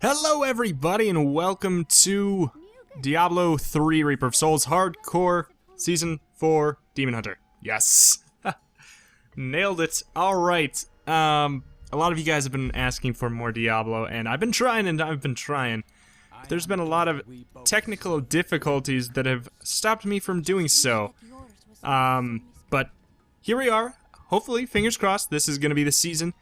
Hello everybody and welcome to Diablo 3 Reaper of Souls Hardcore Season 4 Demon Hunter. Yes! Nailed it. Alright, a lot of you guys have been asking for more Diablo, and I've been trying. But there's been a lot of technical difficulties that have stopped me from doing so. But here we are. Hopefully, fingers crossed, this is going to be the season.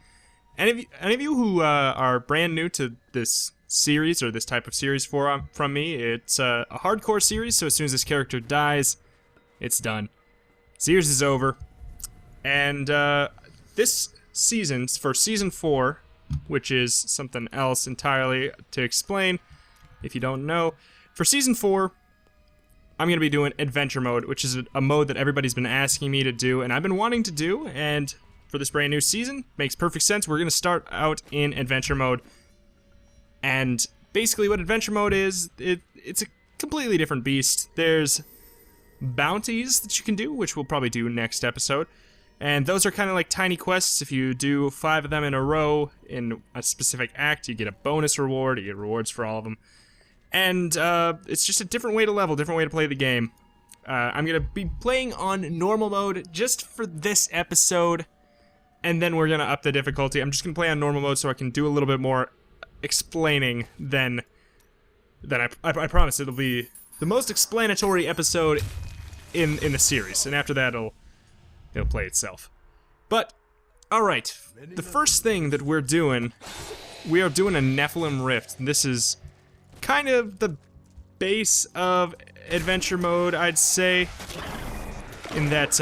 Any of you who are brand new to this series, or this type of series from me, it's a hardcore series, so as soon as this character dies, it's done. Series is over. And this season, for Season 4, which is something else entirely to explain, if you don't know, for Season 4, I'm going to be doing Adventure Mode, which is a mode that everybody's been asking me to do, and I've been wanting to do, and for this brand new season, makes perfect sense. We're going to start out in Adventure Mode. And basically what Adventure Mode is, it's a completely different beast. There's bounties that you can do, which we'll probably do next episode. And those are kind of like tiny quests. If you do 5 of them in a row in a specific act, you get a bonus reward. You get rewards for all of them. And it's just a different way to level, different way to play the game. I'm going to be playing on normal mode just for this episode. And then we're going to up the difficulty. I'm just going to play on normal mode so I can do a little bit more explaining than I promise it'll be the most explanatory episode in the series. And after that, it'll play itself. But, alright. The first thing that we're doing, we are doing a Nephalem Rift. This is kind of the base of Adventure Mode, I'd say. In that,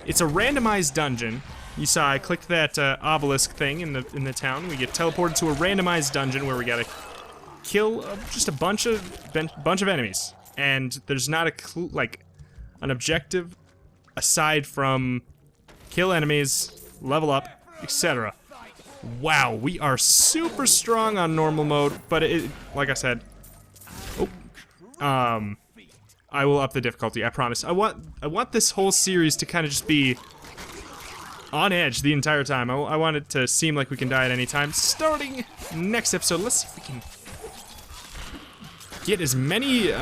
it's a randomized dungeon. You saw I clicked that obelisk thing in the town. We get teleported to a randomized dungeon where we gotta kill just a bunch of enemies, and there's not an objective aside from kill enemies, level up, etc. Wow, we are super strong on normal mode, but like I said, I will up the difficulty, I promise. I want this whole series to kind of just be on edge the entire time. I want it to seem like we can die at any time. Starting next episode, let's see if we can get as many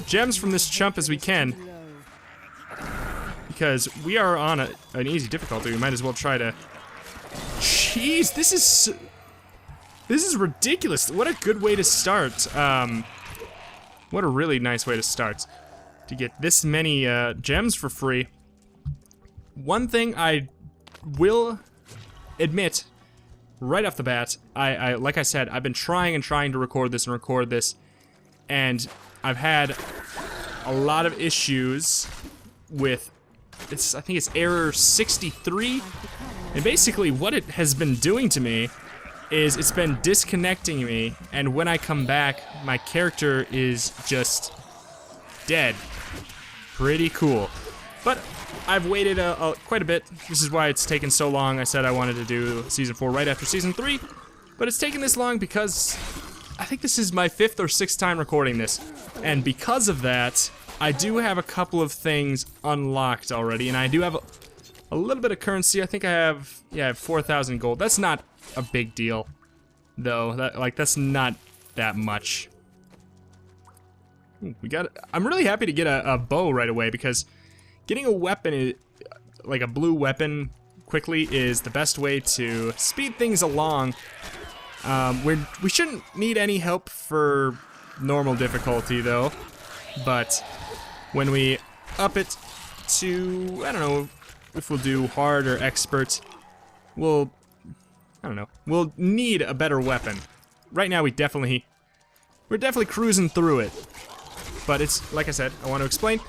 gems from this chump as we can. Because we are on an easy difficulty. We might as well try to... Jeez, this is ridiculous. What a good way to start. What a really nice way to start. To get this many gems for free. One thing I will admit right off the bat, like I said, I've been trying to record this, and I've had a lot of issues with I think it's error 63, and basically what it has been doing to me is it's been disconnecting me, and when I come back, my character is just dead. Pretty cool. But I've waited quite a bit. This is why it's taken so long. I said I wanted to do Season 4 right after Season 3, but it's taken this long because I think this is my 5th or 6th time recording this. And because of that, I do have a couple of things unlocked already, and I do have a little bit of currency. I think I have 4,000 gold. That's not a big deal, though. That's not that much. I'm really happy to get a bow right away, because getting a weapon, like a blue weapon, quickly is the best way to speed things along. We shouldn't need any help for normal difficulty, though. But when we up it to, I don't know if we'll do hard or expert, we'll need a better weapon. Right now we're definitely cruising through it. But it's, like I said, I want to explain.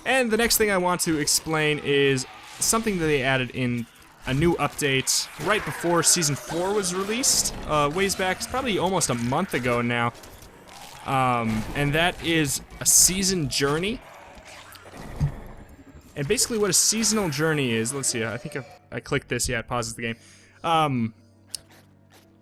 And the next thing I want to explain is something that they added in a new update right before Season 4 was released, ways back. It's probably almost a month ago now. And that is a season journey. And basically what a seasonal journey is, let's see, I think if I click this, yeah, it pauses the game.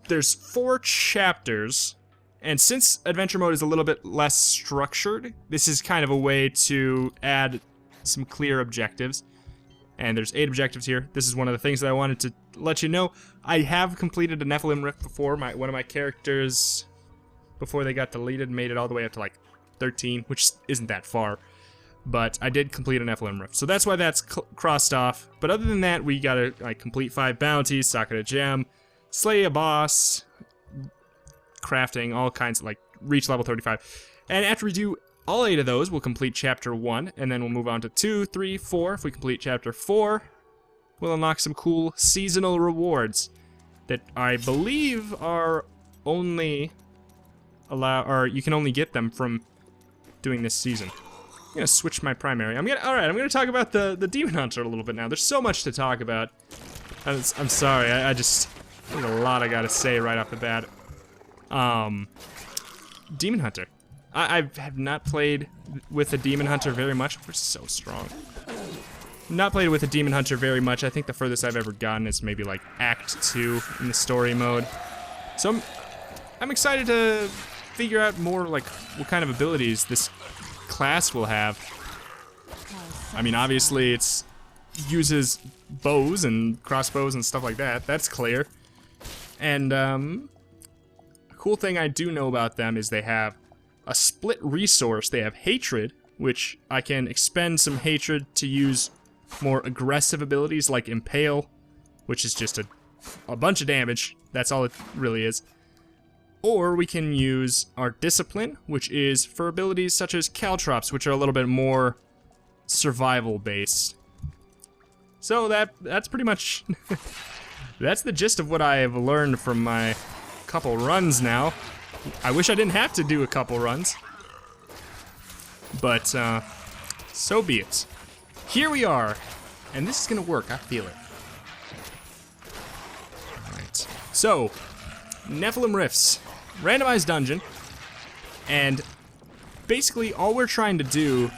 There's 4 chapters. And since Adventure Mode is a little bit less structured, this is kind of a way to add some clear objectives. And there's 8 objectives here. This is one of the things that I wanted to let you know, I have completed a Nephalem rift before. One of my characters, before they got deleted, made it all the way up to like 13, which isn't that far. But I did complete a Nephalem rift, so that's why that's crossed off. But other than that, we gotta like complete 5 bounties, socket a gem, slay a boss, crafting, all kinds of, like, reach level 35. And after we do all 8 of those, we'll complete chapter 1, and then we'll move on to 2, 3, 4. If we complete chapter 4, we'll unlock some cool seasonal rewards that I believe are only or you can only get them from doing this season. I'm gonna switch my primary. I'm gonna talk about the Demon Hunter a little bit now. There's so much to talk about. I'm sorry, I just, there's a lot I gotta say right off the bat. Demon Hunter. I have not played with a Demon Hunter very much. We're so strong. Not played with a Demon Hunter very much. I think the furthest I've ever gotten is maybe like Act 2 in the story mode. So I'm excited to figure out more like what kind of abilities this class will have. I mean, obviously it's uses bows and crossbows and stuff like that. That's clear. And a cool thing I do know about them is they have a split resource. They have hatred, which I can expend some hatred to use more aggressive abilities like Impale, which is just a bunch of damage. That's all it really is. Or we can use our Discipline, which is for abilities such as Caltrops, which are a little bit more survival based. So that's pretty much that's the gist of what I have learned from my couple runs now. I wish I didn't have to do a couple runs, but so be it. Here we are, and this is gonna work. I feel it. Alright, so Nephalem Rifts, randomized dungeon, and basically all we're trying to do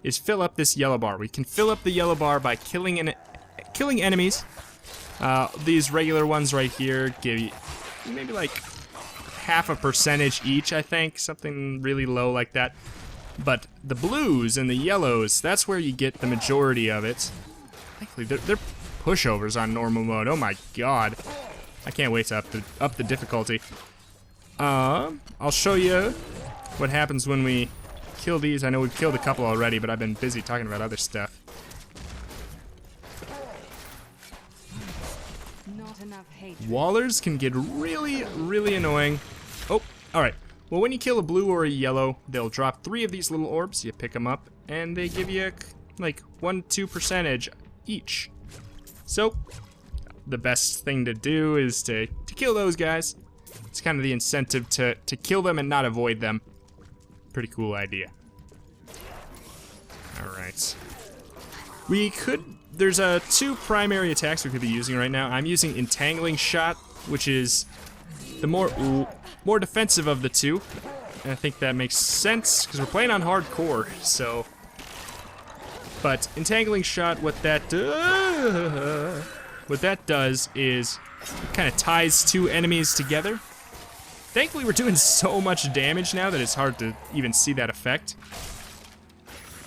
is fill up this yellow bar. We can fill up the yellow bar by killing enemies. These regular ones right here give you maybe like 0.5% each, I think, something really low like that. But the blues and the yellows, that's where you get the majority of it. Thankfully, they're pushovers on normal mode. Oh my god. I can't wait to up the difficulty. I'll show you what happens when we kill these. I know we've killed a couple already, but I've been busy talking about other stuff. Not enough hatred. Wallers can get really, really annoying. Oh, alright. Well, when you kill a blue or a yellow, they'll drop 3 of these little orbs. You pick them up, and they give you like 1-2% each. So the best thing to do is to kill those guys. It's kind of the incentive to kill them and not avoid them. Pretty cool idea. Alright. There's 2 primary attacks we could be using right now. I'm using Entangling Shot, which is the more defensive of the 2. And I think that makes sense, because we're playing on hardcore, so. But Entangling Shot, what that does is kind of ties 2 enemies together. Thankfully, we're doing so much damage now that it's hard to even see that effect.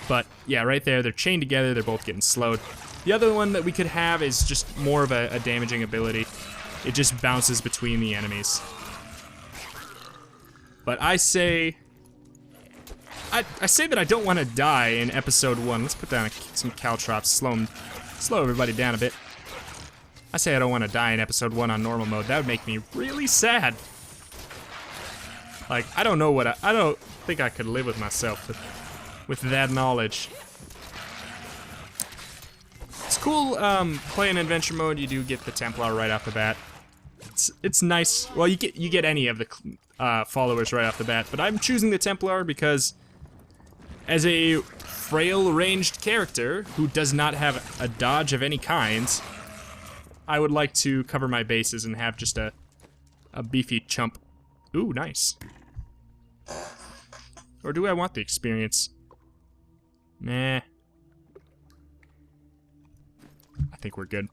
But yeah, right there, they're chained together, they're both getting slowed. The other one that we could have is just more of a damaging ability. It just bounces between the enemies. But I say that I don't want to die in episode 1. Let's put down some caltrops, slow everybody down a bit. I say I don't want to die in episode 1 on normal mode. That would make me really sad. Like, I don't think I could live with myself with that knowledge. It's cool playing adventure mode. You do get the Templar right off the bat. It's nice. Well, you get any of the followers right off the bat, but I'm choosing the Templar because as a frail ranged character who does not have a dodge of any kind, I would like to cover my bases and have just a beefy chump. Ooh, nice. Or do I want the experience? Nah. I think we're good.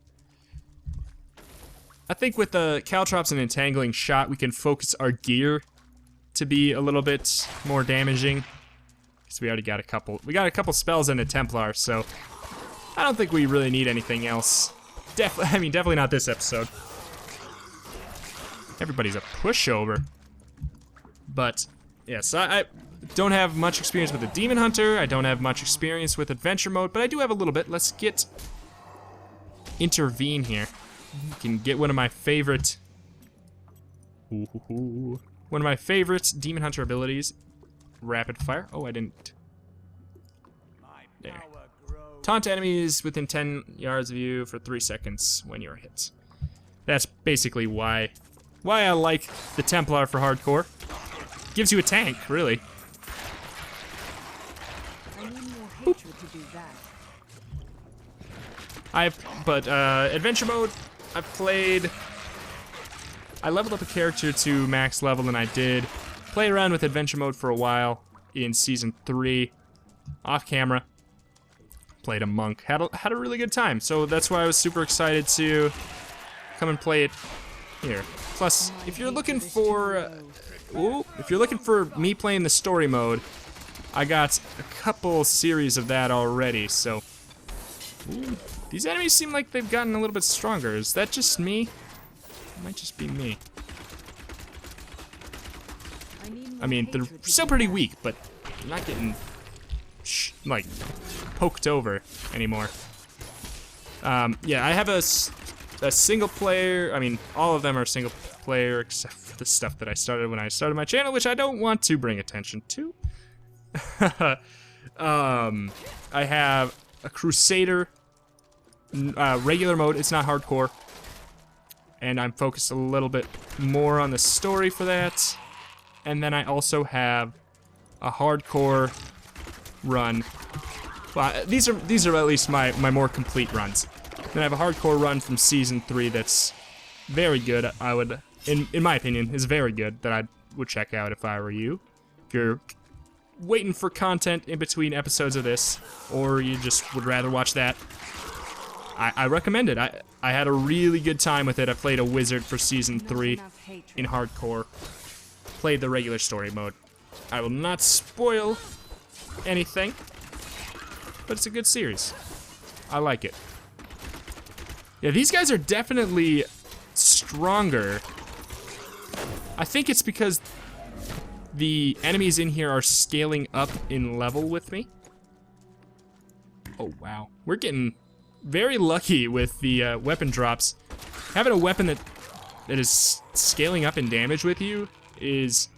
I think with the Caltrops and Entangling Shot, we can focus our gear to be a little bit more damaging. Because we already got a couple. We got a couple spells and a Templar, so I don't think we really need anything else. Definitely not this episode. Everybody's a pushover. But, yes, I don't have much experience with the Demon Hunter. I don't have much experience with Adventure Mode, but I do have a little bit. Let's get Intervene here. You can get one of my favorite... One of my favorite Demon Hunter abilities. Rapid Fire. Oh, I didn't... There. Taunt enemies within 10 yards of you for 3 seconds when you're hit. That's basically why I like the Templar for hardcore. Gives you a tank, really. I need more hatred to do that. Adventure Mode, I leveled up a character to max level, and I did play around with Adventure Mode for a while in Season 3, off camera. Played a monk, had a really good time, so that's why I was super excited to come and play it here. Plus, if you're looking for me playing the story mode, I got a couple series of that already, so... Ooh, these enemies seem like they've gotten a little bit stronger. Is that just me? It might just be me. I mean, they're still pretty weak, but they're not getting, like, poked over anymore. Yeah, I have a single player, I mean, all of them are single player, except for the stuff that I started when I started my channel, which I don't want to bring attention to. I have a Crusader, regular mode, it's not hardcore. And I'm focused a little bit more on the story for that. And then I also have a hardcore run. Well, these are at least my more complete runs. Then I have a hardcore run from Season 3 that's very good. I would, in my opinion, is very good, that I would check out if I were you. If you're waiting for content in between episodes of this, or you just would rather watch that, I recommend it. I had a really good time with it. I played a wizard for Season 3 in hardcore. Played the regular story mode. I will not spoil anything, but it's a good series. I like it. Yeah, these guys are definitely stronger. I think it's because the enemies in here are scaling up in level with me. Oh, wow. We're getting very lucky with the weapon drops. Having a weapon that is scaling up in damage with you is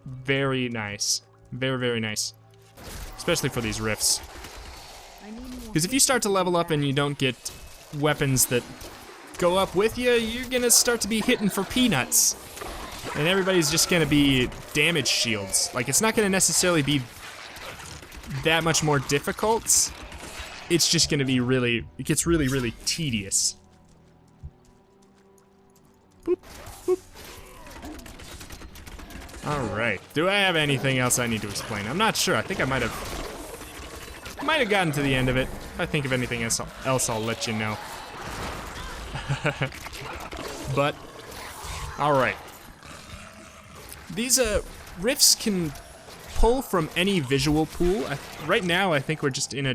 very nice. Very, very nice. Especially for these rifts. Because if you start to level up and you don't get weapons that go up with you, you're gonna start to be hitting for peanuts. And everybody's just gonna be damage shields. Like, it's not gonna necessarily be that much more difficult. It's just gonna be really, it gets really, really tedious. Boop, boop. Alright, do I have anything else I need to explain? I'm not sure, I think I might have gotten to the end of it. If I think of anything else, I'll let you know. But, alright. These riffs can pull from any visual pool. Right now, I think we're just in a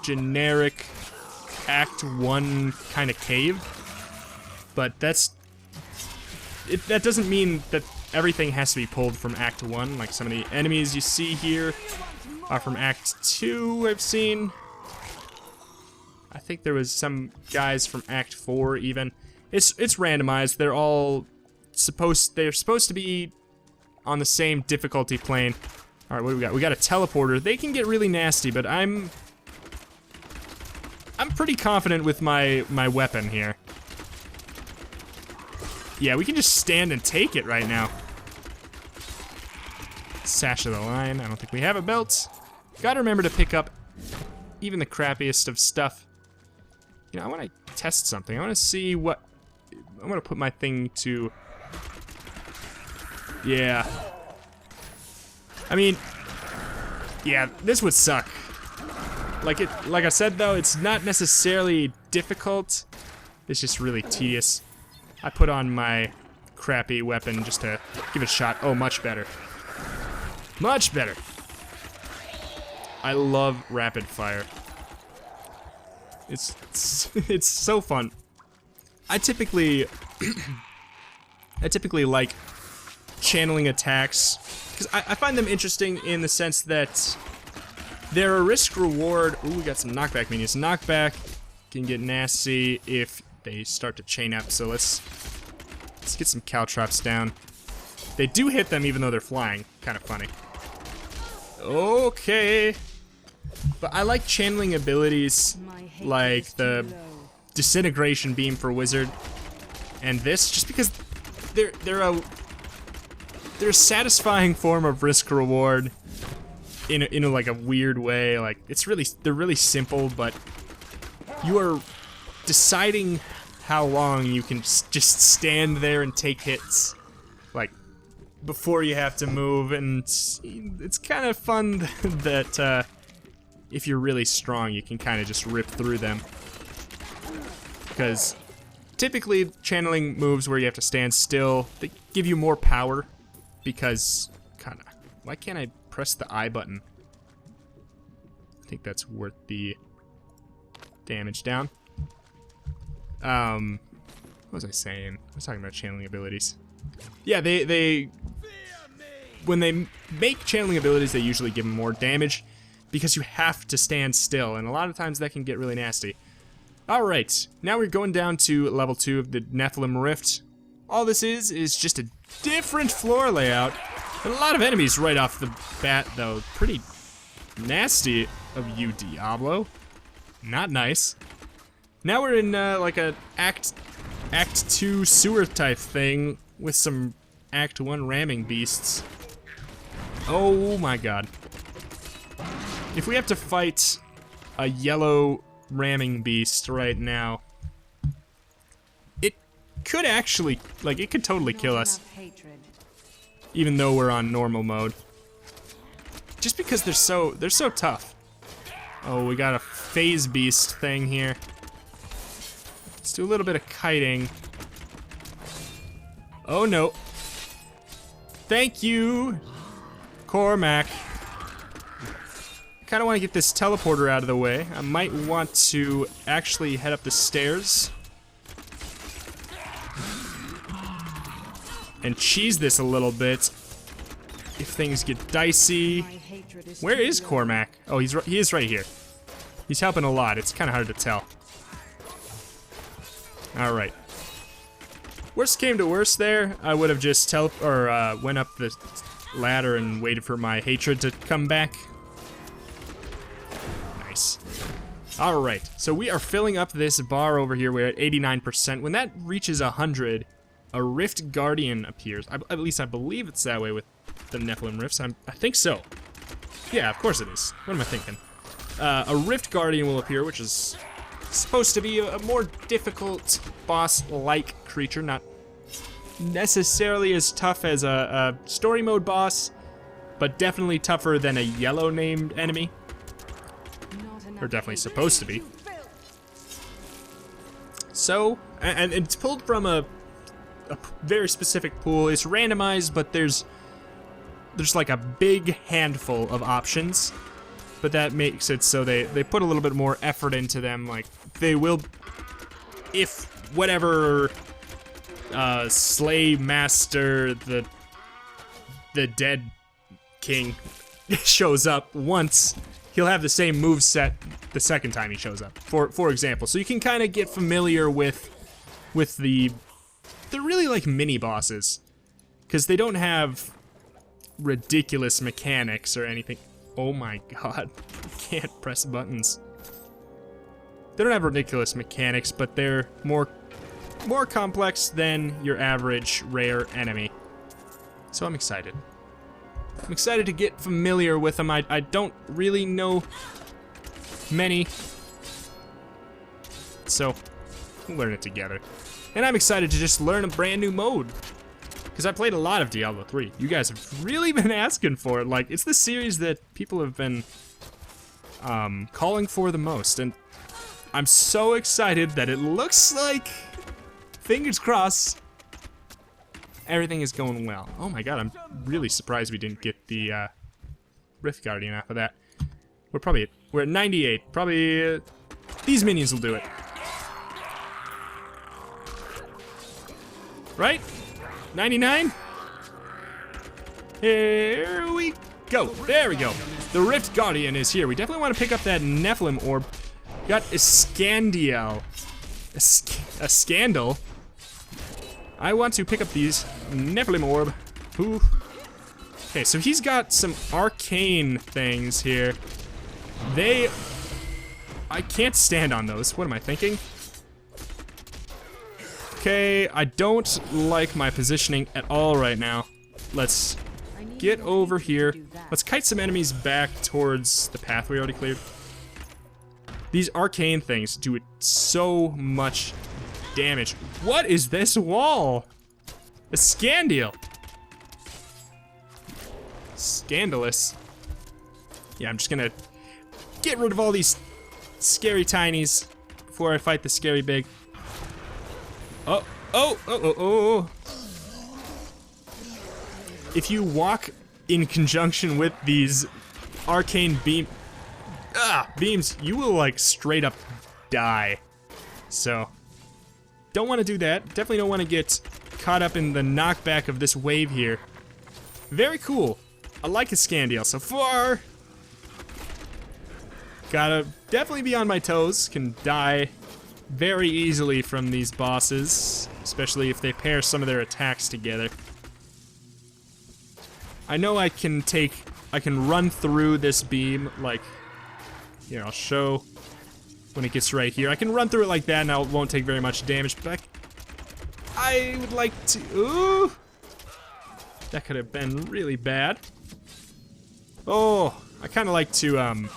generic Act 1 kind of cave. But that doesn't mean that everything has to be pulled from Act 1. Like, some of the enemies you see here are from Act 2, I've seen. I think there was some guys from Act 4 even. It's randomized. They're all supposed to be on the same difficulty plane. All right, what do we got? We got a teleporter. They can get really nasty, but I'm pretty confident with my weapon here. Yeah, we can just stand and take it right now. Sash of the line. I don't think we have a belt. Gotta remember to pick up even the crappiest of stuff. You know, I want to test something. I want to see what... I want to put my thing to... Yeah. I mean... Yeah, this would suck. Like I said, though, it's not necessarily difficult. It's just really tedious. I put on my crappy weapon just to give it a shot. Oh, much better. Much better. I love rapid fire. It's so fun. I typically like channeling attacks because I find them interesting in the sense that they're a risk reward. Ooh, we got some knockback minions. Knockback can get nasty if they start to chain up. So let's get some caltrops down. They do hit them even though they're flying. Kind of funny. Okay. But I like channeling abilities like the Disintegration Beam for Wizard and this, just because they're a satisfying form of risk reward in a like a weird way. Like they're really simple, but you are deciding how long you can just stand there and take hits, like before you have to move, and it's kind of fun that if you're really strong, you can kind of just rip through them. Because typically channeling moves where you have to stand still, they give you more power. Because, why can't I press the I button? I think that's worth the damage down. What was I saying? I was talking about channeling abilities. Yeah, when they make channeling abilities, they usually give them more damage because you have to stand still, and a lot of times that can get really nasty. Alright, now we're going down to level 2 of the Nephalem Rift. All this is just a different floor layout. And a lot of enemies right off the bat, though. Pretty nasty of you, Diablo. Not nice. Now we're in like a Act 2 sewer type thing with some Act 1 ramming beasts. Oh my god. If we have to fight a yellow ramming beast right now, it could actually, like, it could totally kill us. Even though we're on normal mode. Just because they're so tough. Oh, we got a phase beast thing here. Let's do a little bit of kiting. Oh no. Thank you, Cormac. Kind of want to get this teleporter out of the way. I might want to actually head up the stairs and cheese this a little bit if things get dicey. Where is Cormac? Oh, he is right here. He's helping a lot. It's kind of hard to tell. All right. Worst came to worst there, I would have just went up the ladder and waited for my hatred to come back. Nice. Alright, so we are filling up this bar over here. We're at 89%. When that reaches 100, a Rift Guardian appears. At least I believe it's that way with the Nephalem Rifts. I think so. Yeah, of course it is. What am I thinking? A Rift Guardian will appear, which is supposed to be a more difficult boss-like creature. Not necessarily as tough as a story mode boss, but definitely tougher than a yellow named enemy. Or definitely supposed to be. So, and it's pulled from a very specific pool. It's randomized, but there's like a big handful of options. But that makes it so they put a little bit more effort into them. Like, they will, if whatever Slay Master, the dead king, shows up once, he'll have the same move set the second time he shows up, for example. So you can kind of get familiar with the really like mini bosses, because they don't have ridiculous mechanics or anything. Oh my god, I can't press buttons. They don't have ridiculous mechanics, but they're more complex than your average rare enemy. So I'm excited. I'm excited to get familiar with them. I don't really know many, so we'll learn it together. And I'm excited to just learn a brand new mode, because I played a lot of Diablo 3. You guys have really been asking for it. Like, it's the series that people have been calling for the most, and I'm so excited that it looks like, fingers crossed, everything is going well. Oh my god, I'm really surprised we didn't get the Rift Guardian off of that. We're at 98. Probably These minions will do it. Right? 99? Here we go. There we go. The Rift Guardian is here. We definitely want to pick up that Nephalem orb. Got a Scandiel. A Scandal. I want to pick up these Nephalem orb. Ooh. Okay, so he's got some arcane things here. I can't stand on those. What am I thinking? Okay, I don't like my positioning at all right now. Let's get over here. Let's kite some enemies back towards the path we already cleared. These arcane things do so much damage. What is this wall? A Scandiel. Scandalous. Yeah, I'm just gonna get rid of all these scary tinies before I fight the scary big. Oh. If you walk in conjunction with these arcane beams, you will like straight up die. So, don't want to do that. Definitely don't want to get caught up in the knockback of this wave here. Very cool. I like a Scandiel so far. Gotta definitely be on my toes. Can die very easily from these bosses, especially if they pair some of their attacks together. I know I can run through this beam, like, here, I'll show when it gets right here. I can run through it like that and I won't take very much damage, but I would like to, ooh, that could have been really bad. Oh, I kind of like to,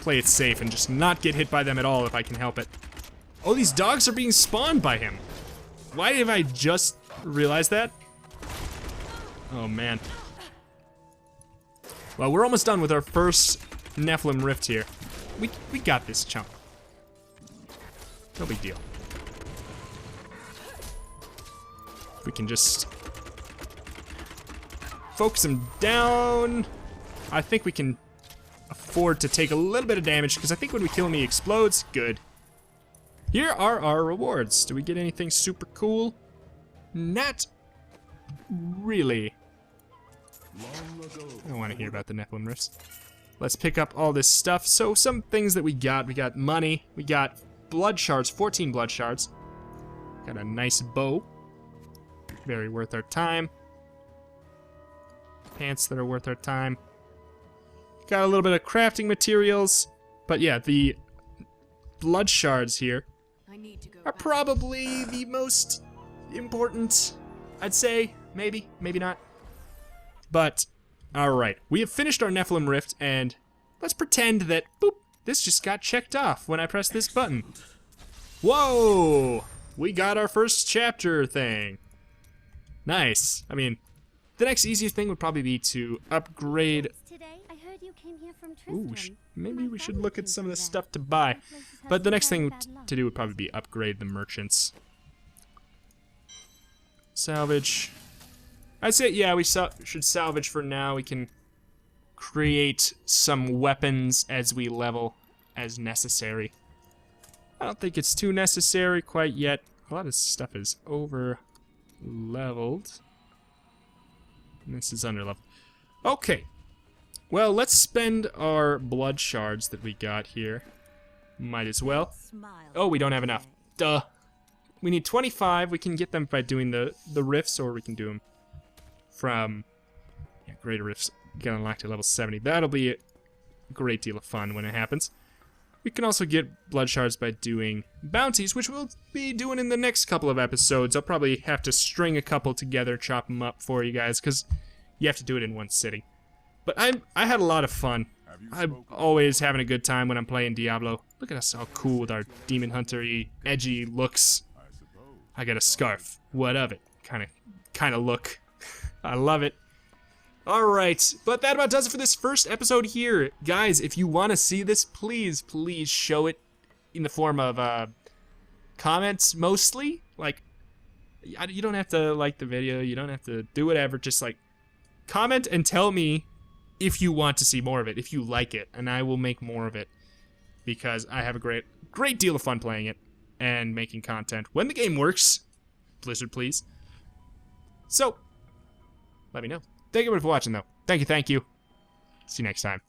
play it safe and just not get hit by them at all if I can help it. Oh, these dogs are being spawned by him. Why have I just realized that? Oh, man. Well, we're almost done with our first Nephalem Rift here. We got this, chump. No big deal. We can just focus him down. I think we can afford to take a little bit of damage, because I think when we kill him he explodes. Good. Here are our rewards. Do we get anything super cool? Not really. I don't want to hear about the Nephalem Rifts. Let's pick up all this stuff. So some things that we got money, we got blood shards, 14 blood shards. Got a nice bow. Very worth our time. Pants that are worth our time. Got a little bit of crafting materials. But yeah, the blood shards here are probably the most important, I'd say. Maybe not. But, alright, we have finished our Nephalem Rift, and let's pretend that, boop, this just got checked off when I press this button. Whoa! We got our first chapter thing. Nice. I mean, the next easiest thing would probably be to upgrade. Today, I heard you came here from Ooh, Tristram. maybe we should look at some of the stuff to buy. But the next thing to do would probably be upgrade the merchants. Salvage. I'd say, yeah, we should salvage for now. We can create some weapons as we level as necessary. I don't think it's too necessary quite yet. A lot of stuff is over leveled. And this is under leveled. Okay. Well, let's spend our blood shards that we got here. Might as well. Oh, we don't have enough. Duh. We need 25. We can get them by doing the rifts, or we can do them from, yeah, greater rifts. Get unlocked at level 70. That'll be a great deal of fun when it happens. We can also get blood shards by doing bounties, which we'll be doing in the next couple of episodes. I'll probably have to string a couple together, chop them up for you guys, because you have to do it in one sitting. But I had a lot of fun. I'm always having a good time when I'm playing Diablo. Look at us all cool with our demon hunter-y, edgy looks. I got a scarf. What of it? Kind of look. I love it. Alright, but that about does it for this first episode here. Guys, if you want to see this, please show it in the form of comments, mostly. Like, you don't have to like the video, you don't have to do whatever, just like comment and tell me if you want to see more of it, if you like it, and I will make more of it. because I have a great deal of fun playing it and making content when the game works. Blizzard, please. So, let me know. Thank you for watching, though. Thank you. See you next time.